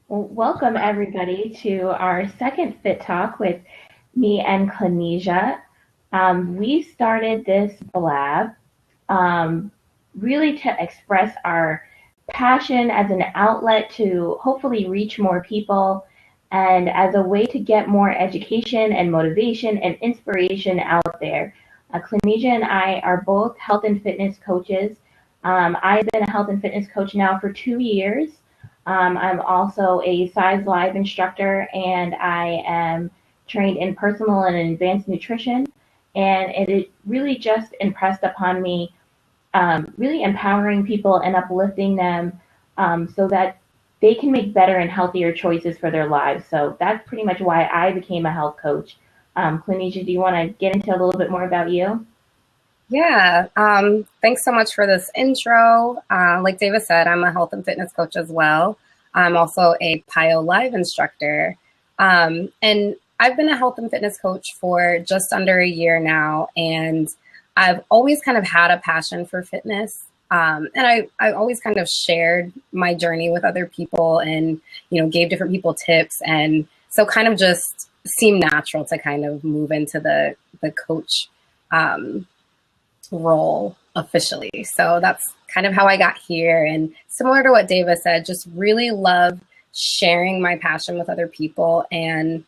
Well, welcome everybody to our second Fit Talk with me and Clanesia. We started this blab um, really to express our passion as an outlet to hopefully reach more people and as a way to get more education and motivation and inspiration out there. Clanesia and I are both health and fitness coaches. I've been a health and fitness coach now for 2 years. I'm also a Size Live instructor, and I am trained in personal and advanced nutrition. And it really just impressed upon me, really empowering people and uplifting them so that they can make better and healthier choices for their lives. So that's pretty much why I became a health coach. Clinicia, do you want to get into a little bit more about you? Yeah, thanks so much for this intro. Like David said, I'm a health and fitness coach as well. I'm also a PIO Live instructor. And I've been a health and fitness coach for just under a year now. And I've always kind of had a passion for fitness. And I always kind of shared my journey with other people and, gave different people tips. And so kind of just seemed natural to kind of move into the coach role officially. So that's kind of how I got here. And similar to what David said, just really love sharing my passion with other people. And,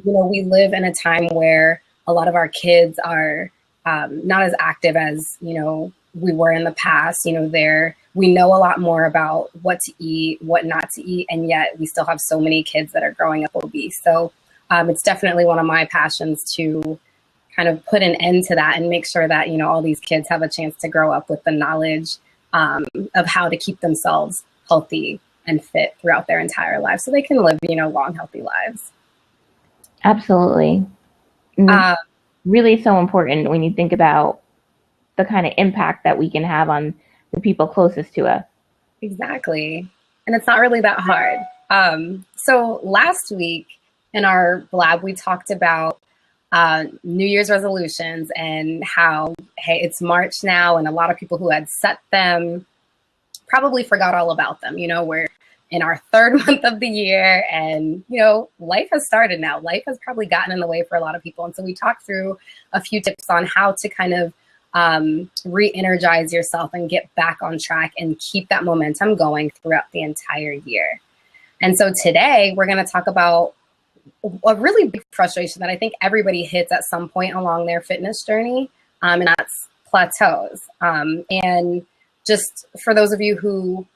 we live in a time where a lot of our kids are not as active as, we were in the past. We know a lot more about what to eat, what not to eat, and yet we still have so many kids that are growing up obese. So it's definitely one of my passions to kind of put an end to that and make sure that, all these kids have a chance to grow up with the knowledge of how to keep themselves healthy and fit throughout their entire life so they can live, long, healthy lives. Absolutely. Uh, Really so important when you think about the kind of impact that we can have on the people closest to us. exactly. And it's not really that hard. So last week in our lab, we talked about New Year's resolutions and how, hey, it's March now, and a lot of people who had set them probably forgot all about them. We're in our third month of the year, and, life has started now. Life has probably gotten in the way for a lot of people. And so we talked through a few tips on how to kind of re-energize yourself and get back on track and keep that momentum going throughout the entire year. And so today we're going to talk about a really big frustration that I think everybody hits at some point along their fitness journey, and that's plateaus. And just for those of you who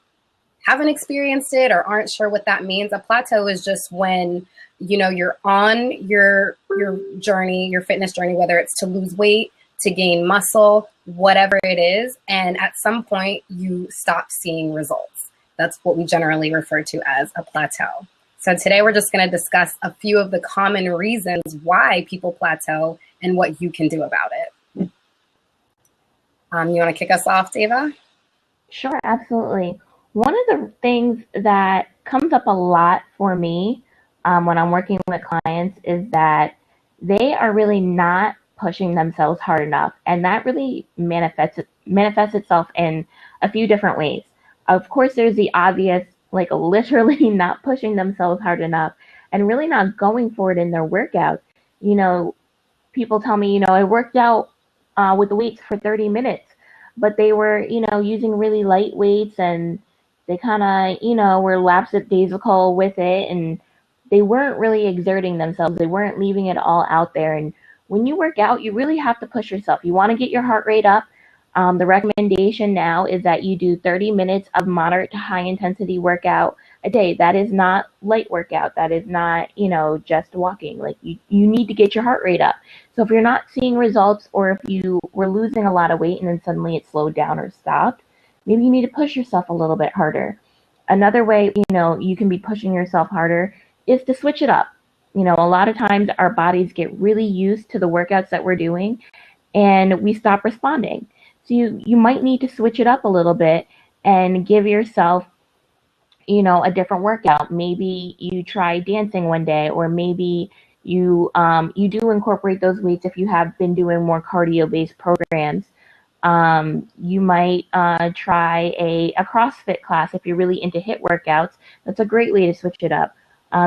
haven't experienced it or aren't sure what that means, a plateau is just when, you're on your journey, your fitness journey, whether it's to lose weight, to gain muscle, whatever it is, and at some point you stop seeing results. That's what we generally refer to as a plateau. So today we're just going to discuss a few of the common reasons why people plateau and what you can do about it. You want to kick us off, Dava? Sure, absolutely. One of the things that comes up a lot for me when I'm working with clients is that they are really not pushing themselves hard enough, and that really manifests itself in a few different ways. Of course, there's the obvious, like literally not pushing themselves hard enough and really not going for it in their workout. You know, people tell me, I worked out with the weights for 30 minutes, but they were, using really light weights, and they kind of, were lapsadaisical with it, and they weren't really exerting themselves. They weren't leaving it all out there. And when you work out, you really have to push yourself. You want to get your heart rate up. The recommendation now is that you do 30 minutes of moderate to high intensity workout a day. That is not light workout. That is not, just walking. Like you need to get your heart rate up. So if you're not seeing results, or if you were losing a lot of weight and then suddenly it slowed down or stopped, maybe you need to push yourself a little bit harder. Another way, you can be pushing yourself harder is to switch it up. A lot of times our bodies get really used to the workouts that we're doing and we stop responding. So you might need to switch it up a little bit and give yourself, a different workout. Maybe you try dancing one day, or maybe you do incorporate those weights if you have been doing more cardio-based programs. You might try a CrossFit class if you're really into HIIT workouts. That's a great way to switch it up.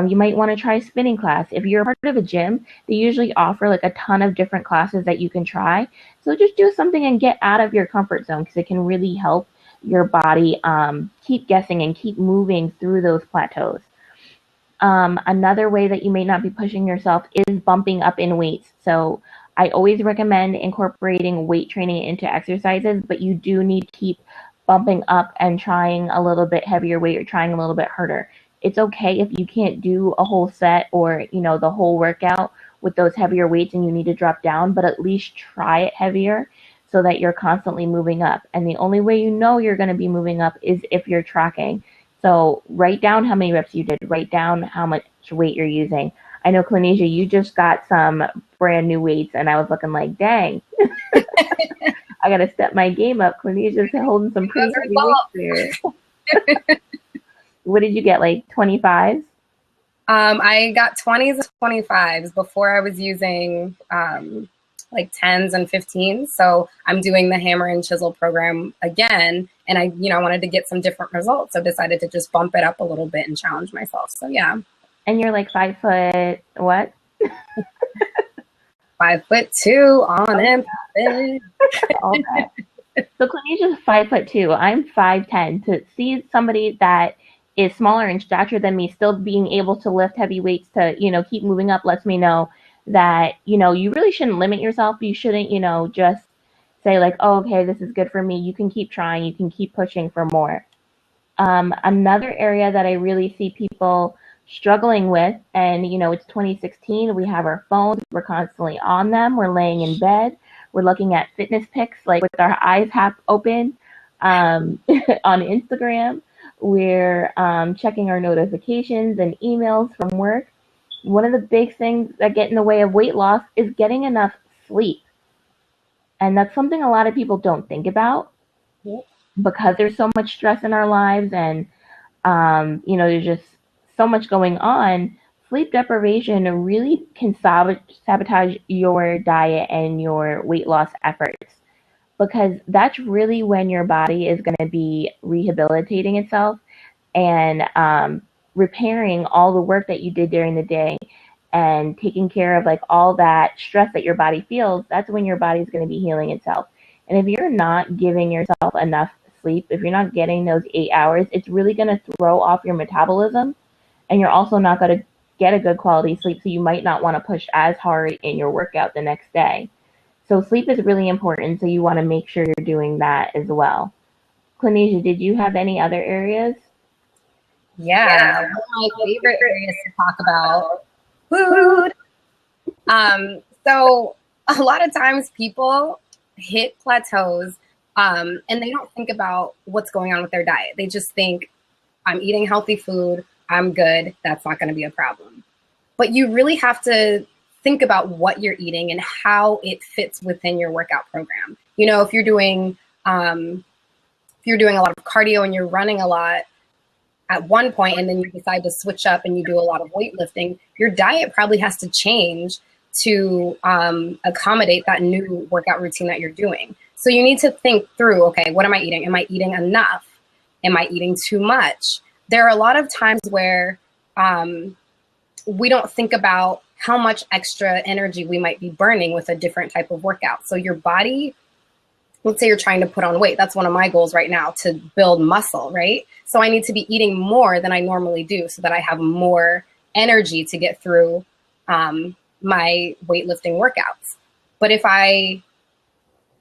You might want to try a spinning class. If you're a part of a gym, they usually offer like a ton of different classes that you can try. So just do something and get out of your comfort zone because it can really help your body keep guessing and keep moving through those plateaus. Another way that you may not be pushing yourself is bumping up in weights. So I always recommend incorporating weight training into exercises, but you do need to keep bumping up and trying a little bit heavier weight or trying a little bit harder. It's okay if you can't do a whole set or, the whole workout with those heavier weights and you need to drop down, but at least try it heavier so that you're constantly moving up. And the only way you know you're going to be moving up is if you're tracking. So write down how many reps you did, write down how much weight you're using. I know, Clinesia, you just got some brand new weights, and I was looking like, dang, I got to step my game up. Clinesia's holding some pretty heavy weights there. What did you get, like 25s? I got 20s and 25s. Before I was using like 10s and 15s. So I'm doing the hammer and chisel program again. And I wanted to get some different results. So decided to just bump it up a little bit and challenge myself. So yeah. And you're like 5 foot, what? 5'2" on impact. All that. So Clinesia's 5'2". I'm 5'10". To see somebody that is smaller in stature than me still being able to lift heavy weights to, keep moving up lets me know that, you really shouldn't limit yourself. You shouldn't, just say like, oh, okay, this is good for me. You can keep trying. You can keep pushing for more. Another area that I really see people struggling with, and, it's 2016. We have our phones. We're constantly on them. We're laying in bed. We're looking at fitness pics, like with our eyes half open on Instagram. We're checking our notifications and emails from work. One of the big things that get in the way of weight loss is getting enough sleep. And that's something a lot of people don't think about because there's so much stress in our lives and, there's just so much going on. Sleep deprivation really can sabotage your diet and your weight loss efforts because that's really when your body is going to be rehabilitating itself and repairing all the work that you did during the day and taking care of like all that stress that your body feels. That's when your body's going to be healing itself. And if you're not giving yourself enough sleep, if you're not getting those 8 hours, it's really going to throw off your metabolism, and you're also not going to get a good quality sleep, so you might not want to push as hard in your workout the next day. So sleep is really important, so you want to make sure you're doing that as well. Clinesia, did you have any other areas? Yeah, one of my favorite areas to talk about, food. So a lot of times people hit plateaus and they don't think about what's going on with their diet. They just think, I'm eating healthy food, I'm good, that's not going to be a problem. But you really have to think about what you're eating and how it fits within your workout program. If you're doing a lot of cardio and you're running a lot at one point and then you decide to switch up and you do a lot of weightlifting, your diet probably has to change to accommodate that new workout routine that you're doing. So you need to think through, okay, what am I eating? Am I eating enough? Am I eating too much? There are a lot of times where we don't think about how much extra energy we might be burning with a different type of workout. So your body, let's say you're trying to put on weight. That's one of my goals right now, to build muscle, right? So I need to be eating more than I normally do so that I have more energy to get through my weightlifting workouts. But if I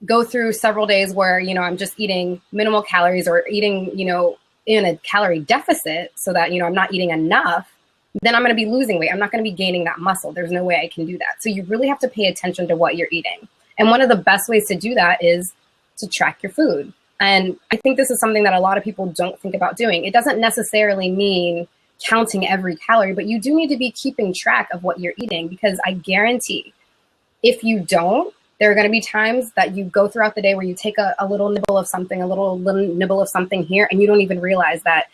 go through several days where, I'm just eating minimal calories or eating, in a calorie deficit so that, I'm not eating enough, then I'm going to be losing weight. I'm not going to be gaining that muscle. There's no way I can do that. So you really have to pay attention to what you're eating. And one of the best ways to do that is to track your food. And I think this is something that a lot of people don't think about doing. It doesn't necessarily mean counting every calorie, but you do need to be keeping track of what you're eating, because I guarantee if you don't, there are going to be times that you go throughout the day where you take a little nibble of something, a little nibble of something here, and you don't even realize that,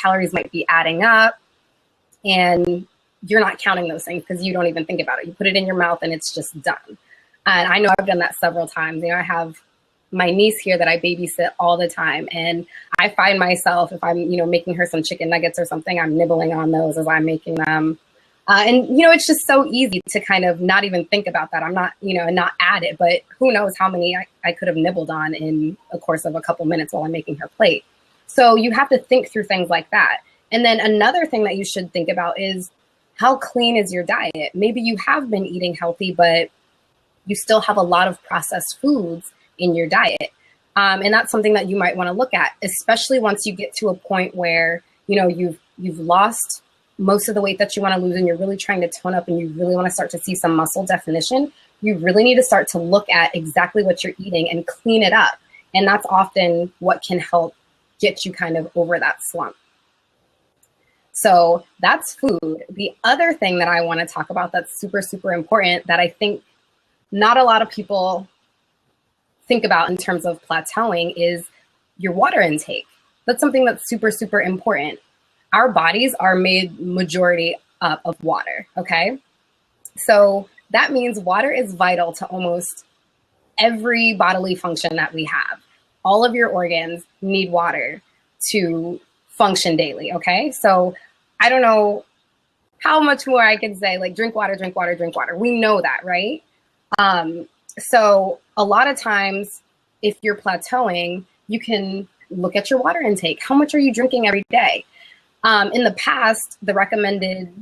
calories might be adding up and you're not counting those things because you don't even think about it. You put it in your mouth and it's just done. And I know I've done that several times. I have my niece here that I babysit all the time. And I find myself, if I'm, making her some chicken nuggets or something, I'm nibbling on those as I'm making them. And, it's just so easy to kind of not even think about that. I'm not, not at it, but who knows how many I could have nibbled on in a course of a couple minutes while I'm making her plate. So you have to think through things like that. And then another thing that you should think about is, how clean is your diet? Maybe you have been eating healthy, but you still have a lot of processed foods in your diet. And that's something that you might want to look at, especially once you get to a point where, you've lost most of the weight that you want to lose and you're really trying to tone up and you really want to start to see some muscle definition. You really need to start to look at exactly what you're eating and clean it up. And that's often what can help get you kind of over that slump. So that's food. The other thing that I want to talk about that's super, super important that I think not a lot of people think about in terms of plateauing is your water intake. That's something that's super, super important. Our bodies are made majority up of water, okay? So that means water is vital to almost every bodily function that we have. All of your organs need water to function daily, okay? So I don't know how much more I can say, like drink water, drink water, drink water. We know that, right? So a lot of times if you're plateauing, you can look at your water intake. How much are you drinking every day? In the past, the recommended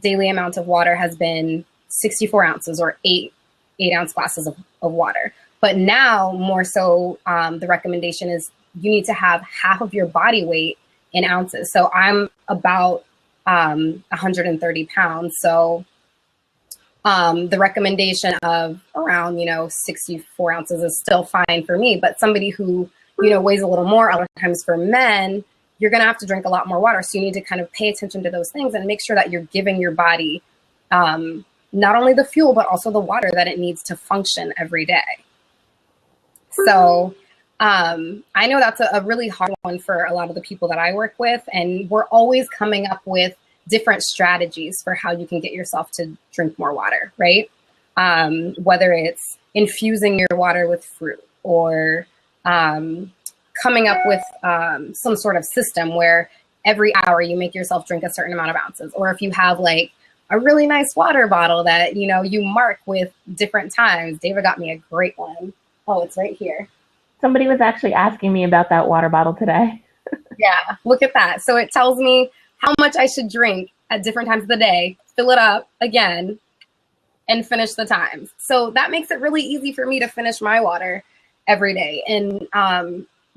daily amount of water has been 64 ounces or 8-ounce glasses of water. But now more so, the recommendation is you need to have half of your body weight in ounces. So I'm about 130 pounds. So the recommendation of around, 64 ounces is still fine for me. But somebody who, weighs a little more, other times for men, you're going to have to drink a lot more water. So you need to kind of pay attention to those things and make sure that you're giving your body not only the fuel, but also the water that it needs to function every day. So I know that's a really hard one for a lot of the people that I work with. And we're always coming up with different strategies for how you can get yourself to drink more water, right? Whether it's infusing your water with fruit or coming up with some sort of system where every hour you make yourself drink a certain amount of ounces. Or if you have like a really nice water bottle that, you mark with different times. David got me a great one. Oh, it's right here. Somebody was actually asking me about that water bottle today. Yeah, look at that. So it tells me how much I should drink at different times of the day, fill it up again, and finish the times. So that makes it really easy for me to finish my water every day. And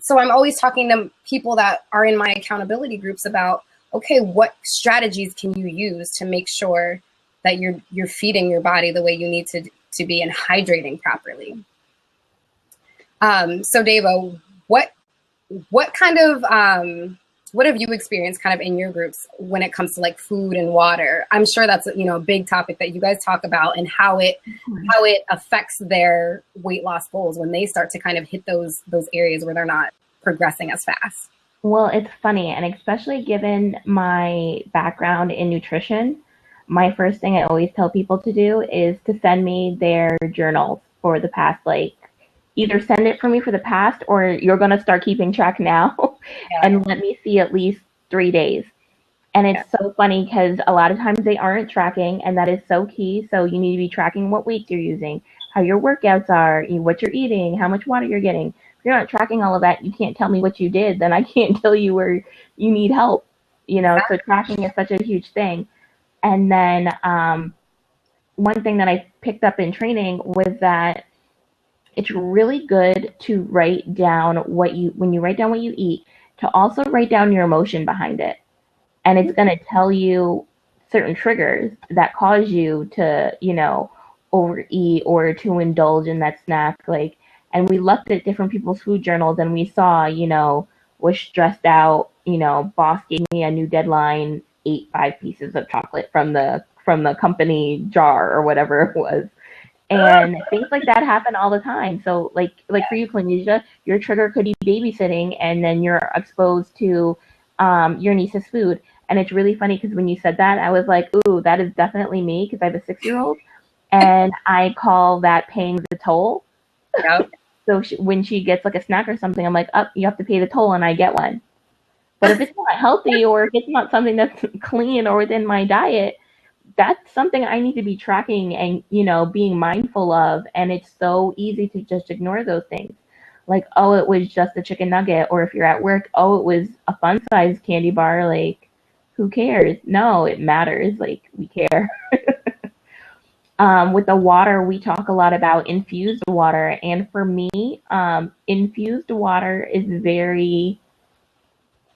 so I'm always talking to people that are in my accountability groups about, okay, what strategies can you use to make sure that you're feeding your body the way you need to be and hydrating properly? So Dava, what kind of, what have you experienced kind of in your groups when it comes to like food and water? I'm sure that's, a big topic that you guys talk about and how it affects their weight loss goals when they start to kind of hit those areas where they're not progressing as fast. Well, it's funny, and especially given my background in nutrition, my first thing I always tell people to do is to send me their journals for the past, like, either send it for me for the past or you're going to start keeping track now and let me see at least 3 days. And it's so funny because a lot of times they aren't tracking, and that is so key. So you need to be tracking what weights you're using, how your workouts are, what you're eating, how much water you're getting. If you're not tracking all of that, you can't tell me what you did, then I can't tell you where you need help, so tracking is such a huge thing. And then one thing that I picked up in training was that it's really good to write down when you write down what you eat, to also write down your emotion behind it. And it's going to tell you certain triggers that cause you to, overeat or to indulge in that snack. And we looked at different people's food journals and we saw, was stressed out, boss gave me a new deadline, ate 5 pieces of chocolate from the company jar or whatever it was. And things like that happen all the time. So like for you, Plainesia, your trigger could be babysitting, and then you're exposed to your niece's food. And it's really funny because when you said that, I was like, ooh, that is definitely me, because I have a 6-year-old, and I call that paying the toll. Yep. So when she gets like a snack or something, I'm like, oh, you have to pay the toll, and I get one. But if it's not healthy or if it's not something that's clean or within my diet, that's something I need to be tracking and, being mindful of. And it's so easy to just ignore those things. Like, oh, it was just a chicken nugget. Or if you're at work, oh, it was a fun sized candy bar. Like, who cares? No, it matters. Like, we care. With the water, we talk a lot about infused water. And for me, infused water is very,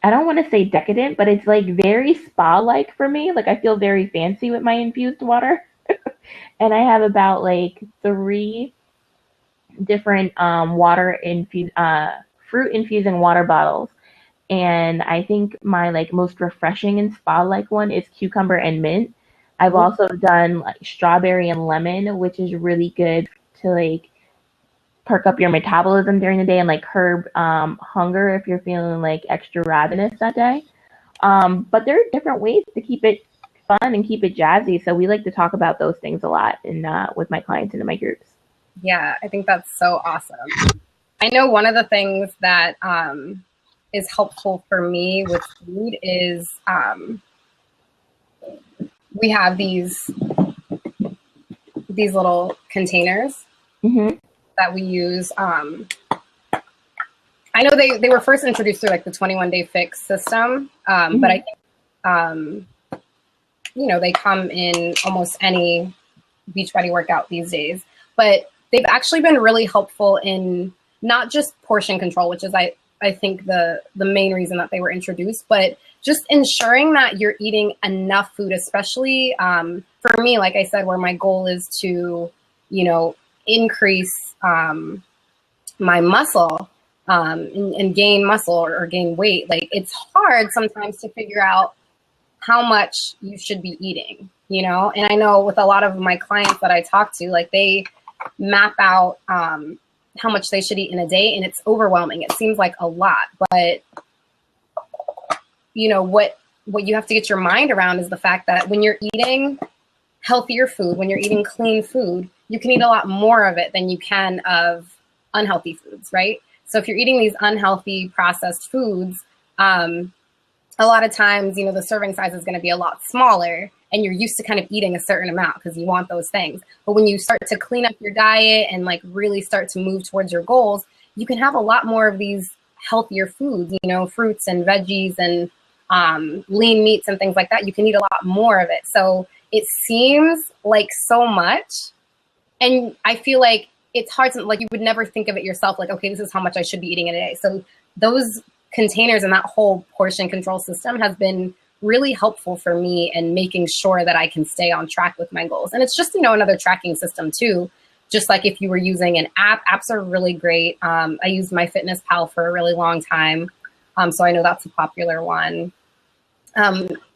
I don't want to say decadent, but it's like very spa like for me. Like, I feel very fancy with my infused water. And I have about like three different fruit infusing water bottles. And I think my like most refreshing and spa like one is cucumber and mint. I've also done like strawberry and lemon, which is really good to like perk up your metabolism during the day and like curb hunger if you're feeling like extra ravenous that day. But there are different ways to keep it fun and keep it jazzy. So we like to talk about those things a lot in with my clients and in my groups. Yeah, I think that's so awesome. I know one of the things that is helpful for me with food is we have these little containers that we use. I know they were first introduced through like the 21-day fix system, but I think they come in almost any Beachbody workout these days. But they've actually been really helpful in not just portion control, which is I think the main reason that they were introduced, but just ensuring that you're eating enough food, especially for me, like I said, where my goal is to, increase my muscle and gain muscle or gain weight. Like, it's hard sometimes to figure out how much you should be eating, and I know with a lot of my clients that I talk to, like they map out how much they should eat in a day, and it's overwhelming. It seems like a lot, but what you have to get your mind around is the fact that when you're eating healthier food, when you're eating clean food, you can eat a lot more of it than you can of unhealthy foods, right? So if you're eating these unhealthy processed foods, a lot of times, the serving size is going to be a lot smaller, and you're used to kind of eating a certain amount because you want those things. But when you start to clean up your diet and like really start to move towards your goals, you can have a lot more of these healthier foods, fruits and veggies and lean meats and things like that. You can eat a lot more of it. So it seems like so much. And I feel like it's hard to, like, you would never think of it yourself, like, okay, this is how much I should be eating in a day. So those containers and that whole portion control system has been really helpful for me in making sure that I can stay on track with my goals. And it's just, another tracking system too. Just like if you were using an app, apps are really great. I used MyFitnessPal for a really long time. So I know that's a popular one.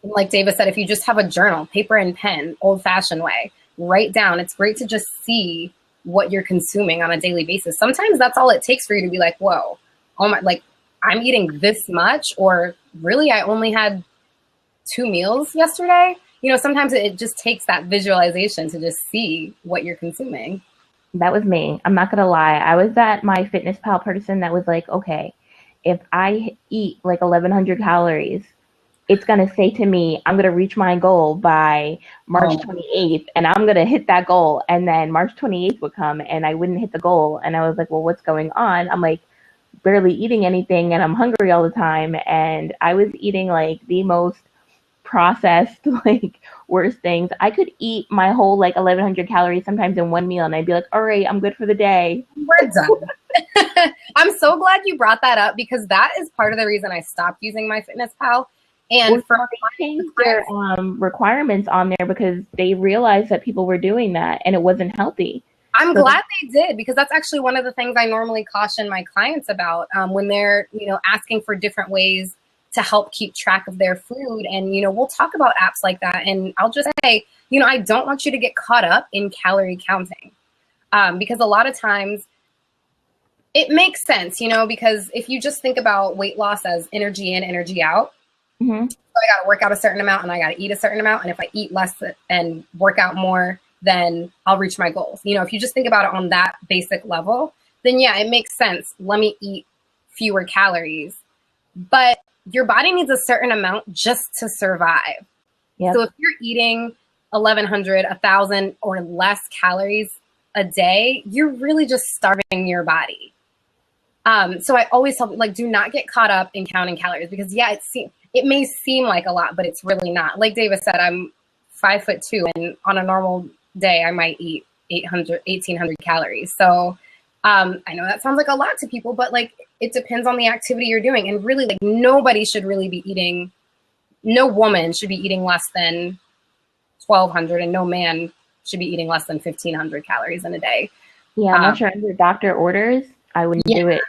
Like David said, if you just have a journal, paper and pen, old fashioned way, write down. It's great to just see what you're consuming on a daily basis. Sometimes that's all it takes for you to be like, whoa, oh my, like I'm eating this much, or really I only had 2 meals yesterday. Sometimes it just takes that visualization to just see what you're consuming. That was me. I'm not going to lie. I was that MyFitnessPal person that was like, okay, if I eat like 1,100 calories, it's going to say to me, I'm going to reach my goal by March 28th, and I'm going to hit that goal. And then March 28th would come, and I wouldn't hit the goal. And I was like, well, what's going on? I'm like barely eating anything, and I'm hungry all the time. And I was eating like the most processed, like worst things. I could eat my whole like 1,100 calories sometimes in one meal, and I'd be like, all right, I'm good for the day. We're done. I'm so glad you brought that up, because that is part of the reason I stopped using MyFitnessPal. And they changed their requirements on there because they realized that people were doing that and it wasn't healthy. I'm glad they did, because that's actually one of the things I normally caution my clients about when they're, asking for different ways to help keep track of their food. And, we'll talk about apps like that. And I'll just say, I don't want you to get caught up in calorie counting, because a lot of times it makes sense, because if you just think about weight loss as energy in, energy out, so I got to work out a certain amount and I got to eat a certain amount. And if I eat less and work out more, then I'll reach my goals. If you just think about it on that basic level, then yeah, it makes sense. Let me eat fewer calories. But your body needs a certain amount just to survive. Yep. So if you're eating 1,100, 1,000 or less calories a day, you're really just starving your body. So I always tell people, like, do not get caught up in counting calories, because yeah, it may seem like a lot, but it's really not. Like David said, I'm 5'2", and on a normal day, I might eat 1,800 calories. So I know that sounds like a lot to people, but like, it depends on the activity you're doing. And really, like, nobody should really be eating, no woman should be eating less than 1,200, and no man should be eating less than 1,500 calories in a day. Yeah, unless you're under doctor orders, I wouldn't do it.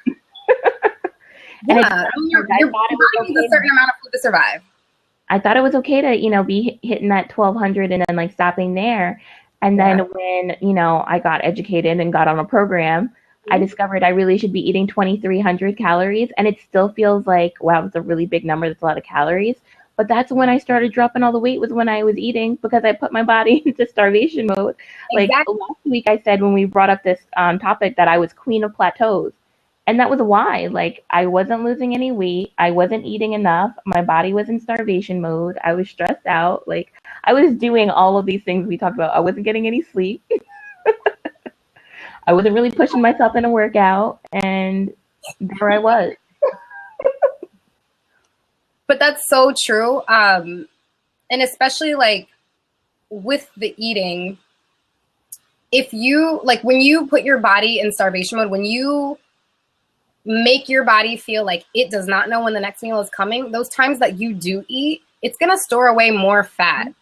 And yeah, your body needs a certain amount of food to survive. I thought it was okay to, be hitting that 1,200 and then like stopping there. And then when, I got educated and got on a program, I discovered I really should be eating 2,300 calories. And it still feels like, wow, it's a really big number. That's a lot of calories. But that's when I started dropping all the weight, was when I was eating, because I put my body into starvation mode. Like last week I said, when we brought up this topic, that I was queen of plateaus. And that was why. Like, I wasn't losing any weight. I wasn't eating enough. My body was in starvation mode. I was stressed out. Like, I was doing all of these things we talked about. I wasn't getting any sleep. I wasn't really pushing myself in a workout. And there I was. But that's so true. And especially like with the eating, if you, like, when you put your body in starvation mode, when you make your body feel like it does not know when the next meal is coming, those times that you do eat, it's going to store away more fat,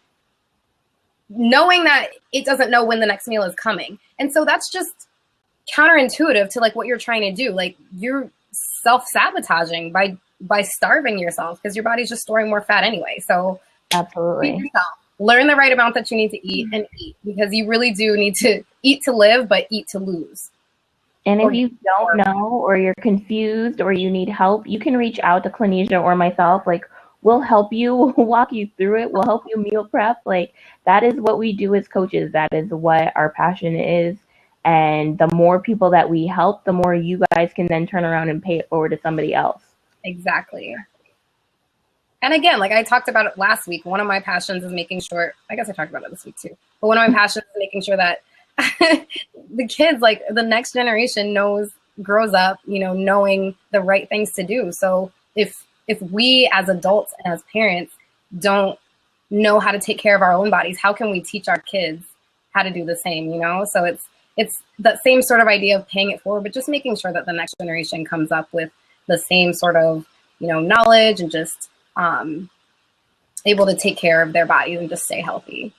knowing that it doesn't know when the next meal is coming. And so that's just counterintuitive to like what you're trying to do. Like, you're self-sabotaging by starving yourself, because your body's just storing more fat anyway. So absolutely, feed yourself. Learn the right amount that you need to eat, and eat, because you really do need to eat to live, but eat to lose. And if you don't know, or you're confused, or you need help, you can reach out to Clinesia or myself. Like, we'll help you, we'll walk you through it, we'll help you meal prep. Like, that is what we do as coaches. That is what our passion is. And the more people that we help, the more you guys can then turn around and pay it forward to somebody else. Exactly. And again, like I talked about it last week, one of my passions is making sure, I guess I talked about it this week too, but one of my passions is making sure that the kids, like the next generation, grows up, knowing the right things to do. So if we as adults and as parents don't know how to take care of our own bodies, how can we teach our kids how to do the same, So it's that same sort of idea of paying it forward, but just making sure that the next generation comes up with the same sort of, knowledge, and just able to take care of their bodies and just stay healthy.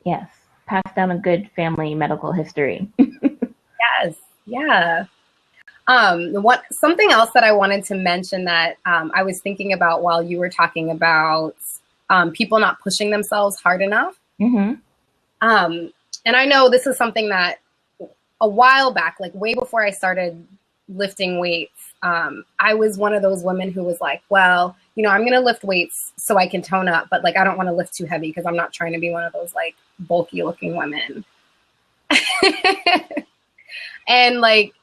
Yes. Pass down a good family medical history. Yes. Yeah. Something else that I wanted to mention that I was thinking about while you were talking about people not pushing themselves hard enough. Mm-hmm. And I know this is something that a while back, like way before I started lifting weights, I was one of those women who was like, well, I'm going to lift weights so I can tone up, but like, I don't want to lift too heavy because I'm not trying to be one of those like bulky looking women. And like,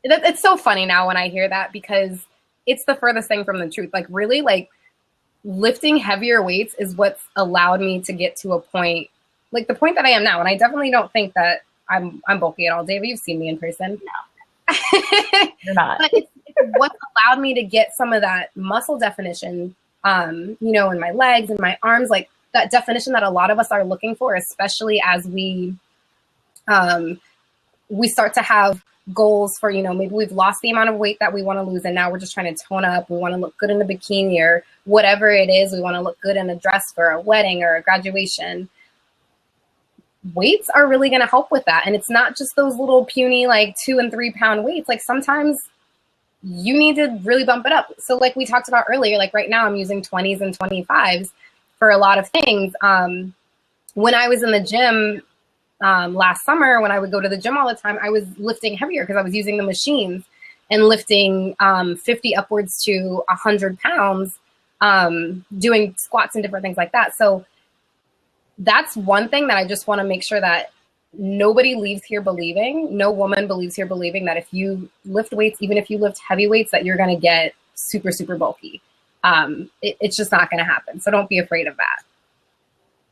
it's so funny now when I hear that, because it's the furthest thing from the truth. Like, really, like, lifting heavier weights is what's allowed me to get to a point, like the point that I am now. And I definitely don't think that I'm bulky at all. David, you've seen me in person. No. You're not. But it's what allowed me to get some of that muscle definition, in my legs and my arms, like that definition that a lot of us are looking for, especially as we start to have goals for, maybe we've lost the amount of weight that we want to lose, and now we're just trying to tone up. We want to look good in a bikini or whatever it is. We want to look good in a dress for a wedding or a graduation. Weights are really going to help with that. And it's not just those little puny, like 2 and 3 pound weights. Like, sometimes you need to really bump it up. So like we talked about earlier, like right now I'm using 20s and 25s for a lot of things. When I was in the gym last summer, when I would go to the gym all the time, I was lifting heavier because I was using the machines and lifting 50 upwards to 100 pounds, doing squats and different things like that. So that's one thing that I just want to make sure that nobody leaves here believing, no woman believes here believing that if you lift weights, even if you lift heavy weights, that you're going to get super, super bulky. It's just not going to happen. So don't be afraid of that.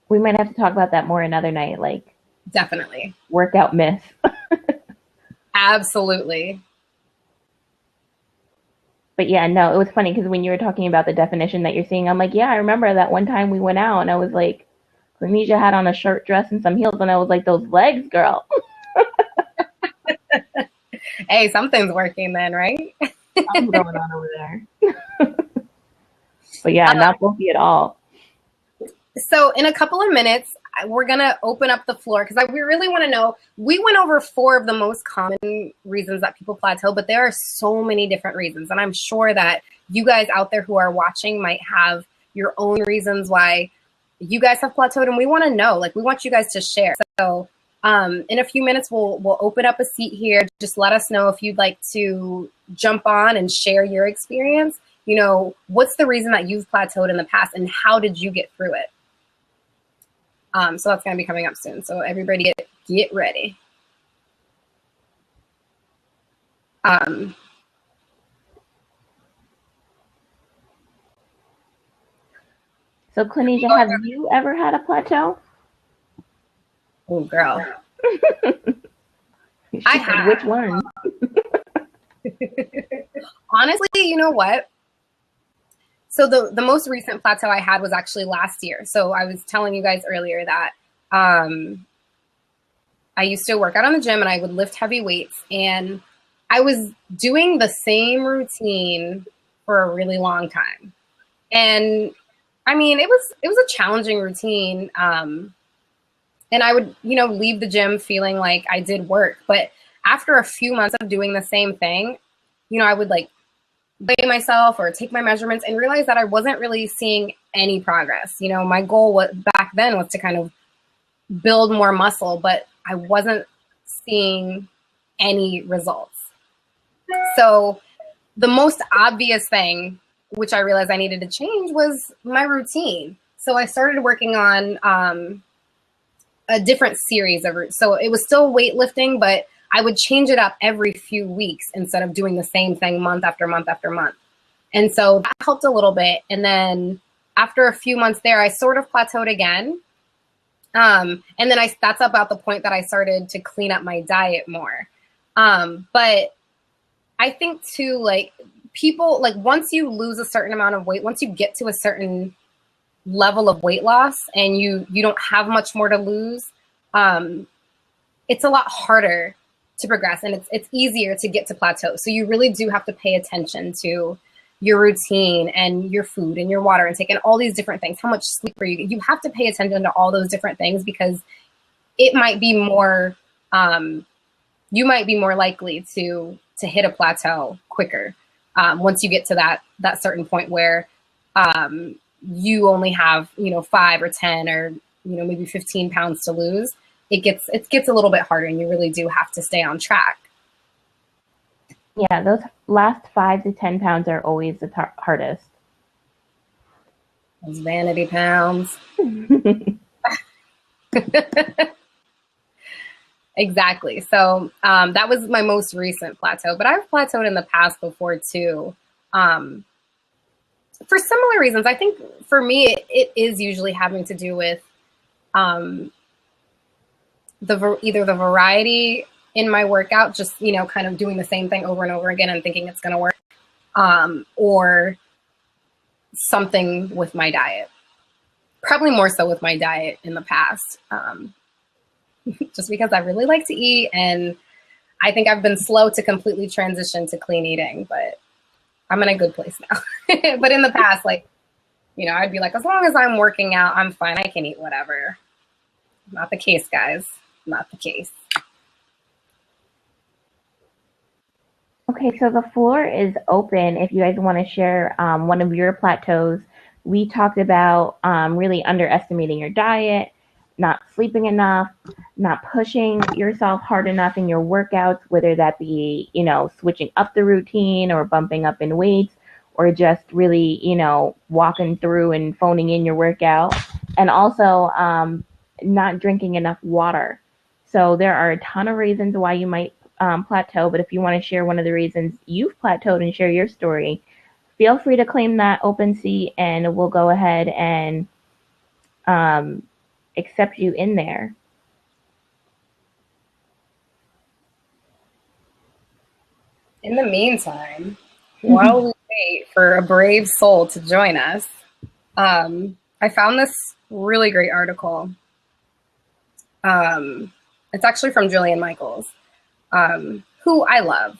We might have to talk about that more another night, like Definitely. workout myth. Absolutely. But yeah, no, it was funny because when you were talking about the definition that you're seeing, I'm like, yeah, I remember that one time we went out and I was like, Cornesia had on a short dress and some heels, and I was like, those legs, girl. Hey, something's working then, right? Something's going on over there. But yeah, not bulky at all. So in a couple of minutes, we're going to open up the floor because we really want to know. We went over 4 of the most common reasons that people plateau, but there are so many different reasons. And I'm sure that you guys out there who are watching might have your own reasons why you guys have plateaued, and we want to know. Like, we want you guys to share. So in a few minutes, we'll open up a seat here. Just let us know if you'd like to jump on and share your experience. You know, what's the reason that you've plateaued in the past, and how did you get through it? So that's going to be coming up soon. So everybody get ready. So, Cornesia, have you ever had a plateau? Oh, girl. I have. Which one? Honestly, you know what? So the most recent plateau I had was actually last year. So I was telling you guys earlier that I used to work out on the gym and I would lift heavy weights, and I was doing the same routine for a really long time. And I mean, it was a challenging routine. And I would, leave the gym feeling like I did work. But after a few months of doing the same thing, I would like weigh myself or take my measurements and realize that I wasn't really seeing any progress. My goal back then was to kind of build more muscle, but I wasn't seeing any results. So the most obvious thing, which I realized I needed to change, was my routine. So I started working on a different series of routines. So it was still weightlifting, but I would change it up every few weeks instead of doing the same thing month after month after month. And so that helped a little bit. And then after a few months there, I sort of plateaued again. And then that's about the point that I started to clean up my diet more. But I think too, like, people, like, once you lose a certain amount of weight, once you get to a certain level of weight loss and you don't have much more to lose, it's a lot harder to progress, and it's easier to get to plateau. So you really do have to pay attention to your routine and your food and your water intake and all these different things. How much sleep are you? You have to pay attention to all those different things, because it might be more, you might be more likely to hit a plateau quicker once you get to that certain point where you only have 5 or 10 or maybe 15 pounds to lose. It gets a little bit harder, and you really do have to stay on track. Yeah, those last 5 to 10 pounds are always the hardest. Those vanity pounds. Exactly. So that was my most recent plateau, but I've plateaued in the past before too. For similar reasons. I think for me, it is usually having to do with either the variety in my workout, just, kind of doing the same thing over and over again and thinking it's going to work, or something with my diet. Probably more so with my diet in the past, just because I really like to eat, and I think I've been slow to completely transition to clean eating, but I'm in a good place now. But in the past, like, I'd be like, as long as I'm working out, I'm fine. I can eat whatever. Not the case, guys. Not the case. Okay, so the floor is open if you guys want to share one of your plateaus. We talked about really underestimating your diet, not sleeping enough, not pushing yourself hard enough in your workouts, whether that be, switching up the routine or bumping up in weights, or just really, walking through and phoning in your workout. And also not drinking enough water. So there are a ton of reasons why you might plateau, but if you want to share one of the reasons you've plateaued and share your story, feel free to claim that open seat and we'll go ahead and accept you in there. In the meantime, while we wait for a brave soul to join us, I found this really great article. It's actually from Jillian Michaels, who I love.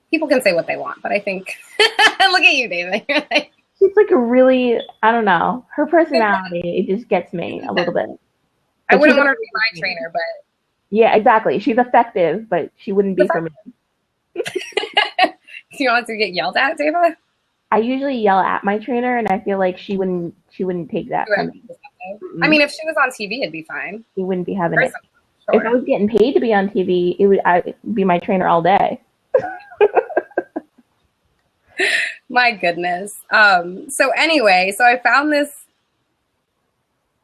People can say what they want, but I think, look at you, David. You're like, she's like a really, I don't know, her personality, it just gets me a little bit. I wouldn't want her to be my trainer, but. Yeah, exactly. She's effective, but she wouldn't be for me. Do you want to get yelled at, David? I usually yell at my trainer, and I feel like she wouldn't take that from me. I mean, if she was on TV, it'd be fine. She wouldn't be having it. Sure. If I was getting paid to be on TV, I'd be my trainer all day. My goodness. So anyway, so I found this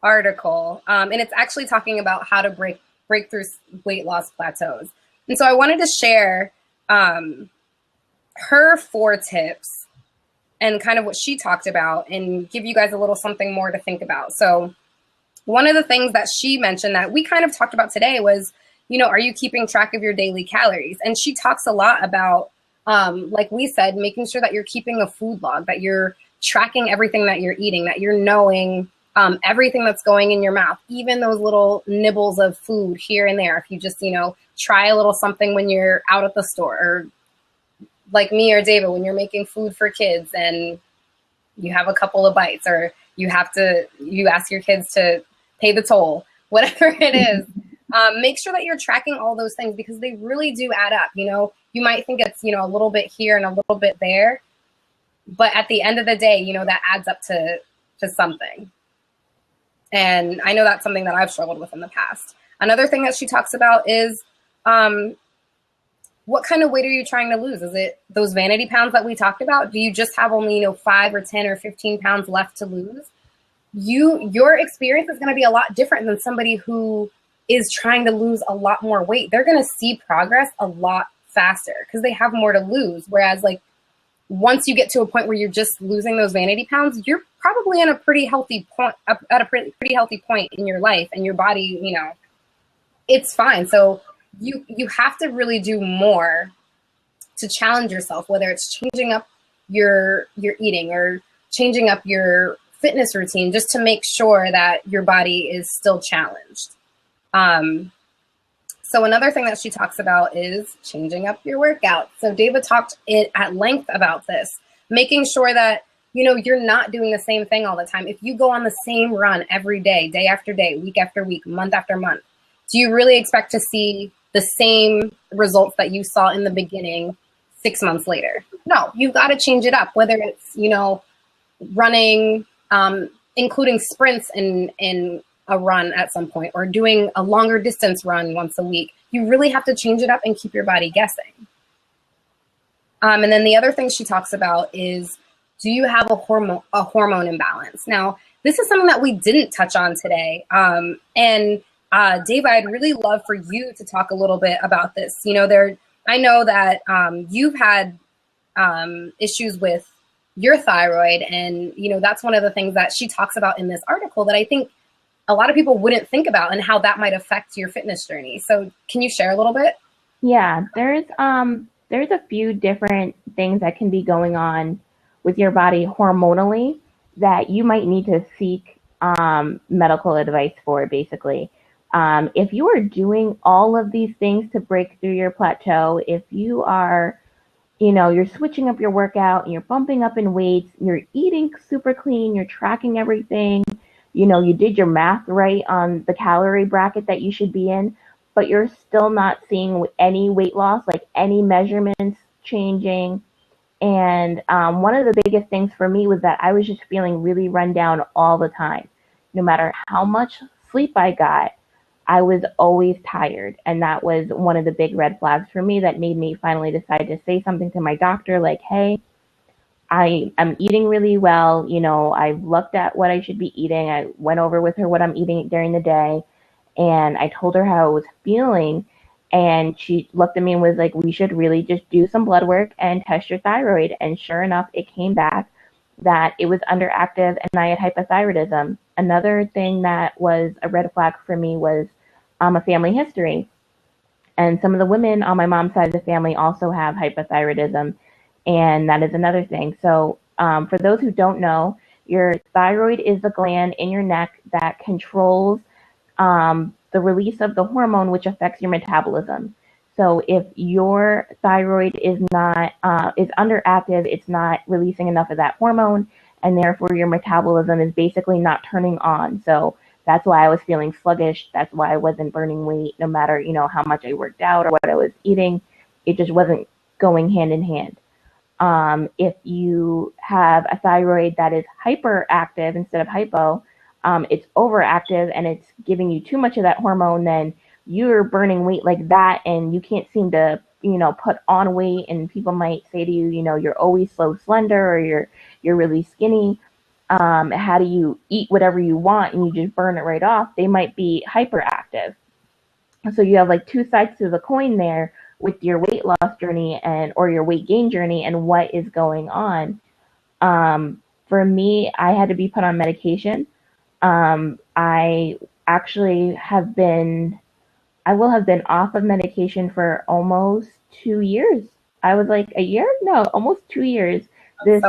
article, and it's actually talking about how to break through weight loss plateaus. And so I wanted to share her 4 tips and kind of what she talked about and give you guys a little something more to think about. So one of the things that she mentioned that we kind of talked about today was, you know, are you keeping track of your daily calories? And she talks a lot about, like we said, making sure that you're keeping a food log, that you're tracking everything that you're eating, that you're knowing everything that's going in your mouth, even those little nibbles of food here and there. If you just, you know, try a little something when you're out at the store, or like me or David, when you're making food for kids and you have a couple of bites, or you ask your kids to pay the toll, whatever it is. Make sure that you're tracking all those things because they really do add up. You know, you might think it's, you know, a little bit here and a little bit there, but at the end of the day, you know, that adds up to something. And I know that's something that I've struggled with in the past. Another thing that she talks about is what kind of weight are you trying to lose? Is it those vanity pounds that we talked about? Do you just have only, you know, 5 or 10 or 15 pounds left to lose? Your experience is going to be a lot different than somebody who is trying to lose a lot more weight. They're going to see progress a lot faster because they have more to lose. Whereas like once you get to a point where you're just losing those vanity pounds, you're probably in a pretty healthy point, at a pretty healthy point in your life, and your body, you know, it's fine. So you have to really do more to challenge yourself, whether it's changing up your eating or changing up your fitness routine, just to make sure that your body is still challenged. So another thing that she talks about is changing up your workout. So David talked at length about this, making sure that, you know, you're not doing the same thing all the time. If you go on the same run every day, day after day, week after week, month after month, do you really expect to see the same results that you saw in the beginning 6 months later? No, you've got to change it up, whether it's, you know, running, including sprints in a run at some point, or doing a longer distance run once a week. You really have to change it up and keep your body guessing. And then the other thing she talks about is, do you have a hormone imbalance? Now, this is something that we didn't touch on today. And Dave, I'd really love for you to talk a little bit about this. You know, I know that you've had issues with your thyroid, and, you know, that's one of the things that she talks about in this article that I think a lot of people wouldn't think about, and how that might affect your fitness journey. So can you share a little bit? Yeah, there's a few different things that can be going on with your body hormonally that you might need to seek medical advice for, basically. If you are doing all of these things to break through your plateau, if you are, you know, you're switching up your workout and you're bumping up in weights, you're eating super clean, you're tracking everything, you know, you did your math right on the calorie bracket that you should be in, but you're still not seeing any weight loss, like any measurements changing. And one of the biggest things for me was that I was just feeling really run down all the time. No matter how much sleep I got, I was always tired. And that was one of the big red flags for me that made me finally decide to say something to my doctor, like, hey, I'm eating really well. You know, I've looked at what I should be eating. I went over with her what I'm eating during the day. and I told her how I was feeling, and she looked at me and was like, we should really just do some blood work and test your thyroid. And sure enough, it came back that it was underactive and I had hypothyroidism. Another thing that was a red flag for me was a family history. And some of the women on my mom's side of the family also have hypothyroidism, and that is another thing. So, for those who don't know, your thyroid is the gland in your neck that controls the release of the hormone, which affects your metabolism. So, if your thyroid is underactive, it's not releasing enough of that hormone, and therefore your metabolism is basically not turning on. So that's why I was feeling sluggish. That's why I wasn't burning weight, no matter, how much I worked out or what I was eating. It just wasn't going hand in hand. If you have a thyroid that is hyperactive instead of hypo, it's overactive and it's giving you too much of that hormone, then you're burning weight like that and you can't seem to, put on weight. And people might say to you, you're always so slender, or you're really skinny. How do you eat whatever you want and you just burn it right off? They might be hyperactive. So you have like two sides to the coin there with your weight loss journey or your weight gain journey and what is going on. For me, I had to be put on medication. I actually I will have been off of medication for almost 2 years. I was like a year? No, almost 2 years this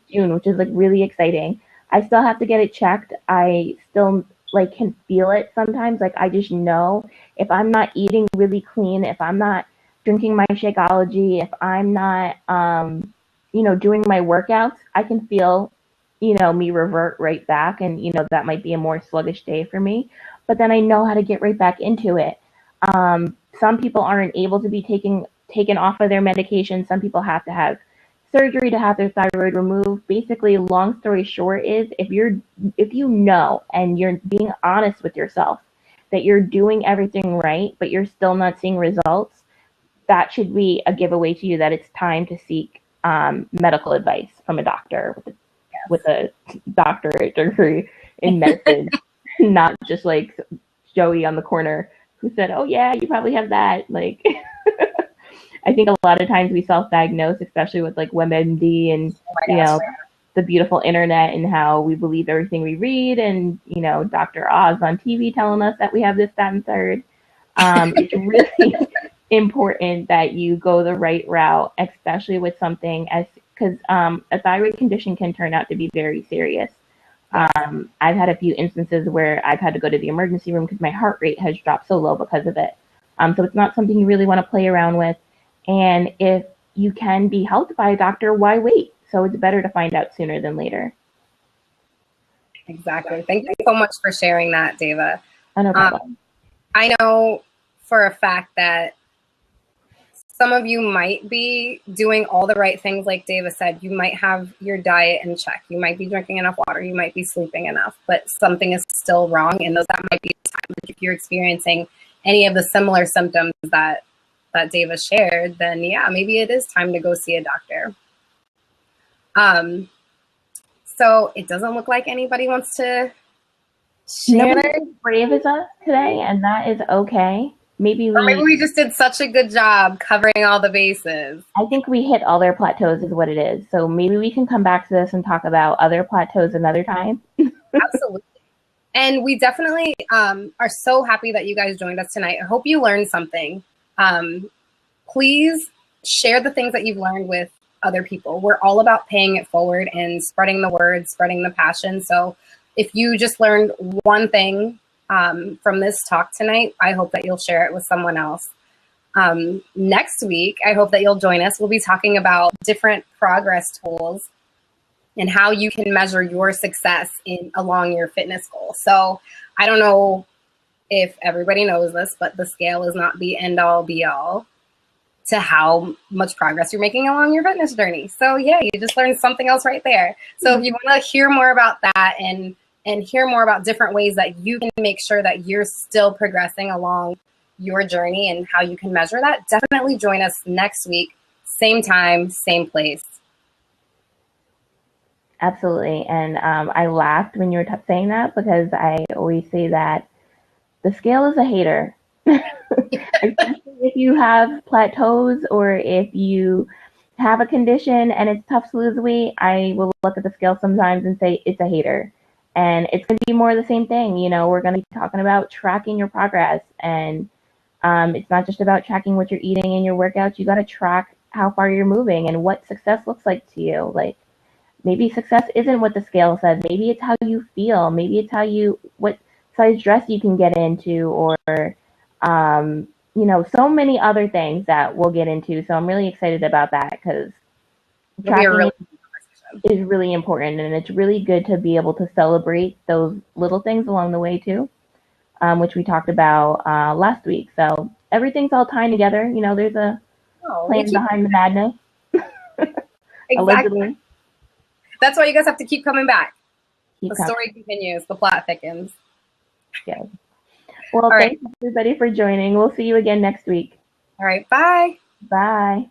June, which is like really exciting. I still have to get it checked. I still like can feel it sometimes. Like I just know if I'm not eating really clean, if I'm not drinking my Shakeology, if I'm not doing my workouts, I can feel, me revert right back, and that might be a more sluggish day for me. But then I know how to get right back into it. Some people aren't able to be taken off of their medication. Some people have to have surgery to have their thyroid removed. Basically, long story short is if you know and you're being honest with yourself that you're doing everything right, but you're still not seeing results, that should be a giveaway to you that it's time to seek medical advice from a doctor with a doctorate degree in medicine, not just like Joey on the corner who said, "Oh yeah, you probably have that." Like, I think a lot of times we self-diagnose, especially with like WebMD and the beautiful internet, and how we believe everything we read, and Dr. Oz on TV telling us that we have this, that, and third. It's really important that you go the right route, especially with something because a thyroid condition can turn out to be very serious. I've had a few instances where I've had to go to the emergency room because my heart rate has dropped so low because of it. So it's not something you really want to play around with. And if you can be helped by a doctor, why wait? So it's better to find out sooner than later. Exactly. Thank you so much for sharing that, Deva. No problem. I know for a fact that some of you might be doing all the right things, like Deva said. You might have your diet in check. You might be drinking enough water. You might be sleeping enough, but something is still wrong. And that might be a time. If you're experiencing any of the similar symptoms that Deva shared, then yeah, maybe it is time to go see a doctor. So it doesn't look like anybody wants to share. Nobody's brave as us today, and that is okay. Maybe we just did such a good job covering all the bases. I think we hit all their plateaus is what it is. So maybe we can come back to this and talk about other plateaus another time. Absolutely. And we definitely are so happy that you guys joined us tonight. I hope you learned something. Please share the things that you've learned with other people. We're all about paying it forward and spreading the word, spreading the passion. So if you just learned one thing from this talk tonight, I hope that you'll share it with someone else. Next week, I hope that you'll join us. We'll be talking about different progress tools and how you can measure your success along your fitness goal. So I don't know if everybody knows this, but the scale is not the end all be all to how much progress you're making along your fitness journey. So yeah, you just learned something else right there. So if you want to hear more about that and hear more about different ways that you can make sure that you're still progressing along your journey and how you can measure that, definitely join us next week, same time, same place. Absolutely. And I laughed when you were saying that, because I always say that the scale is a hater. Especially if you have plateaus or if you have a condition and it's tough to lose weight, I will look at the scale sometimes and say it's a hater. And it's going to be more of the same thing. You know, we're going to be talking about tracking your progress. And it's not just about tracking what you're eating in your workouts. You got to track how far you're moving and what success looks like to you. Like, maybe success isn't what the scale says. Maybe it's how you feel. Maybe it's what size dress you can get into, or, you know, so many other things that we'll get into. So I'm really excited about that because tracking is really important, and it's really good to be able to celebrate those little things along the way too, which we talked about last week. So everything's all tying together. You know, there's a plan behind the madness. Exactly. Allegedly. That's why you guys have to keep coming back. The story continues. The plot thickens. Yes. Well, thanks everybody for joining. We'll see you again next week. All right. Bye. Bye.